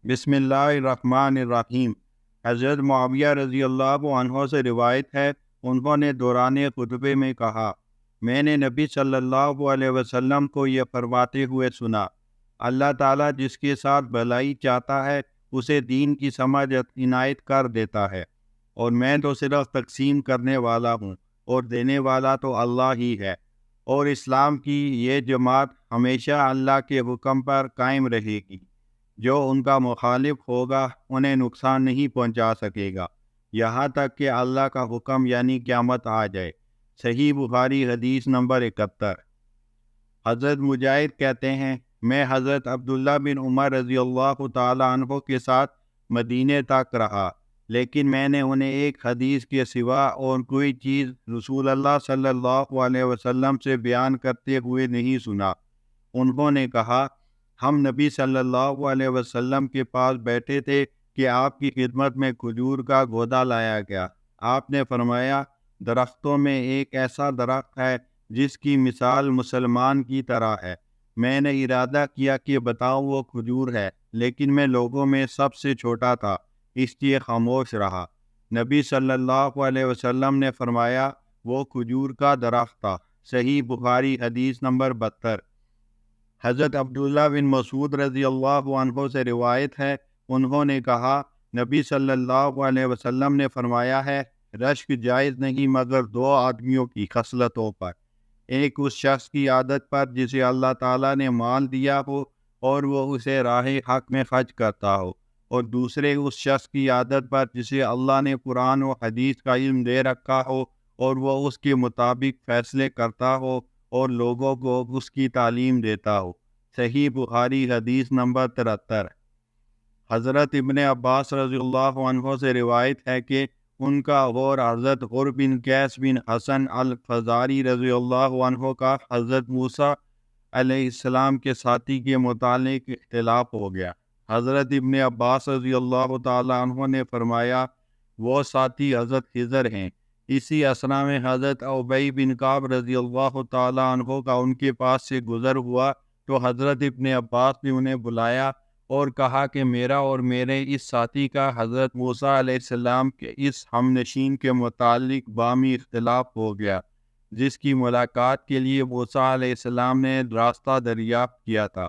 بسم اللہ الرحمن الرحیم۔ حضرت معاویہ رضی اللہ عنہ سے روایت ہے، انہوں نے دوران خطبے میں کہا، میں نے نبی صلی اللہ علیہ وسلم کو یہ فرماتے ہوئے سنا، اللہ تعالیٰ جس کے ساتھ بھلائی چاہتا ہے اسے دین کی سمجھ عنایت کر دیتا ہے، اور میں تو صرف تقسیم کرنے والا ہوں، اور دینے والا تو اللہ ہی ہے، اور اسلام کی یہ جماعت ہمیشہ اللہ کے حکم پر قائم رہے گی۔ جو ان کا مخالف ہوگا انہیں نقصان نہیں پہنچا سکے گا یہاں تک کہ اللہ کا حکم یعنی قیامت آ جائے۔ صحیح بخاری حدیث نمبر 71۔ حضرت مجاہد کہتے ہیں، میں حضرت عبداللہ بن عمر رضی اللہ تعالی عنہ کے ساتھ مدینے تک رہا، لیکن میں نے انہیں ایک حدیث کے سوا اور کوئی چیز رسول اللہ صلی اللہ علیہ وسلم سے بیان کرتے ہوئے نہیں سنا۔ انہوں نے کہا، ہم نبی صلی اللہ علیہ وسلم کے پاس بیٹھے تھے کہ آپ کی خدمت میں کھجور کا گودا لایا گیا۔ آپ نے فرمایا، درختوں میں ایک ایسا درخت ہے جس کی مثال مسلمان کی طرح ہے۔ میں نے ارادہ کیا کہ بتاؤں وہ کھجور ہے، لیکن میں لوگوں میں سب سے چھوٹا تھا، اس لیے خاموش رہا۔ نبی صلی اللہ علیہ وسلم نے فرمایا، وہ کھجور کا درخت تھا۔ صحیح بخاری حدیث نمبر 72۔ حضرت عبداللہ بن مسعود رضی اللہ عنہ سے روایت ہے، انہوں نے کہا، نبی صلی اللہ علیہ وسلم نے فرمایا ہے، رشک جائز نہیں مگر دو آدمیوں کی خصلتوں پر، ایک اس شخص کی عادت پر جسے اللہ تعالیٰ نے مال دیا ہو اور وہ اسے راہ حق میں خرچ کرتا ہو، اور دوسرے اس شخص کی عادت پر جسے اللہ نے قرآن و حدیث کا علم دے رکھا ہو اور وہ اس کے مطابق فیصلے کرتا ہو اور لوگوں کو اس کی تعلیم دیتا ہو۔ صحیح بخاری حدیث نمبر 73۔ حضرت ابن عباس رضی اللہ عنہ سے روایت ہے کہ ان کا اور حضرت غر بن قیس بن حسن الفزاری رضی اللہ عنہ کا حضرت موسیٰ علیہ السلام کے ساتھی کے متعلق اختلاف ہو گیا۔ حضرت ابن عباس رضی اللہ تعالی عنہ نے فرمایا، وہ ساتھی حضرت خضر ہیں۔ اسی اثنا میں حضرت ابی بن کعب رضی اللہ تعالی عنہ کا ان کے پاس سے گزر ہوا تو حضرت ابن عباس نے انہیں بلایا اور کہا کہ میرا اور میرے اس ساتھی کا حضرت موسیٰ علیہ السلام کے اس ہم نشین کے متعلق باہمی اختلاف ہو گیا، جس کی ملاقات کے لیے موسیٰ علیہ السلام نے راستہ دریافت کیا تھا۔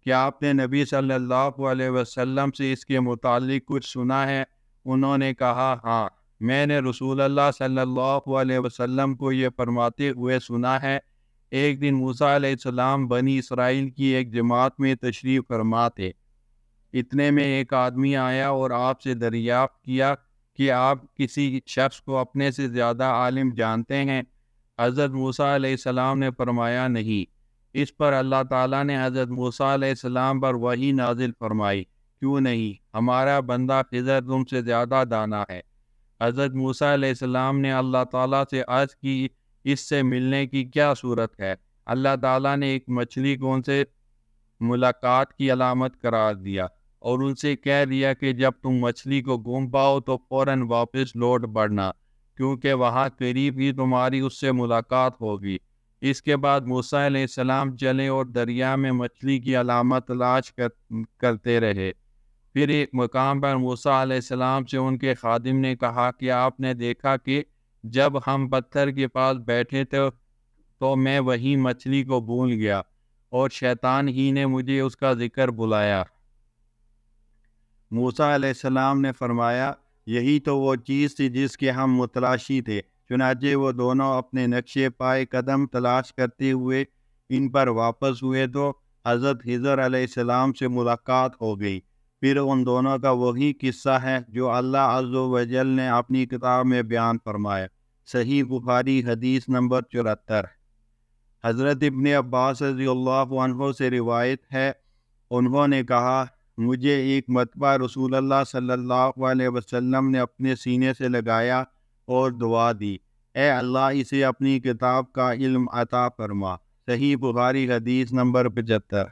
کیا آپ نے نبی صلی اللہ علیہ وسلم سے اس کے متعلق کچھ سنا ہے؟ انہوں نے کہا، ہاں، میں نے رسول اللہ صلی اللہ علیہ وسلم کو یہ فرماتے ہوئے سنا ہے، ایک دن موسیٰ علیہ السلام بنی اسرائیل کی ایک جماعت میں تشریف فرما تھے۔ اتنے میں ایک آدمی آیا اور آپ سے دریافت کیا کہ آپ کسی شخص کو اپنے سے زیادہ عالم جانتے ہیں؟ حضرت موسیٰ علیہ السلام نے فرمایا، نہیں۔ اس پر اللہ تعالیٰ نے حضرت موسیٰ علیہ السلام پر وحی نازل فرمائی، کیوں نہیں، ہمارا بندہ خضر تم سے زیادہ دانا ہے۔ حضرت موسیٰ علیہ السلام نے اللہ تعالیٰ سے عرض کی، اس سے ملنے کی کیا صورت ہے؟ اللہ تعالیٰ نے ایک مچھلی کو ان سے ملاقات کی علامت قرار دیا اور ان سے کہہ دیا کہ جب تم مچھلی کو گم پاؤ تو فوراً واپس لوٹ پڑنا، کیونکہ وہاں قریب ہی تمہاری اس سے ملاقات ہوگی۔ اس کے بعد موسیٰ علیہ السلام چلے اور دریا میں مچھلی کی علامت تلاش کرتے رہے۔ پھر ایک مقام پر موسیٰ علیہ السلام سے ان کے خادم نے کہا کہ آپ نے دیکھا کہ جب ہم پتھر کے پاس بیٹھے تھے تو میں وہی مچھلی کو بھول گیا اور شیطان ہی نے مجھے اس کا ذکر بلایا۔ موسیٰ علیہ السلام نے فرمایا، یہی تو وہ چیز تھی جس کے ہم متلاشی تھے۔ چنانچہ وہ دونوں اپنے نقشے پائے قدم تلاش کرتے ہوئے ان پر واپس ہوئے تو حضرت خضر علیہ السلام سے ملاقات ہو گئی۔ پھر ان دونوں کا وہی قصہ ہے جو اللہ عز و جل نے اپنی کتاب میں بیان فرمایا۔ صحیح بخاری حدیث نمبر 74۔ حضرت ابن عباس رضی اللہ عنہ سے روایت ہے، انہوں نے کہا، مجھے ایک مرتبہ رسول اللہ صلی اللہ علیہ وسلم نے اپنے سینے سے لگایا اور دعا دی، اے اللہ اسے اپنی کتاب کا علم عطا فرما۔ صحیح بخاری حدیث نمبر 75۔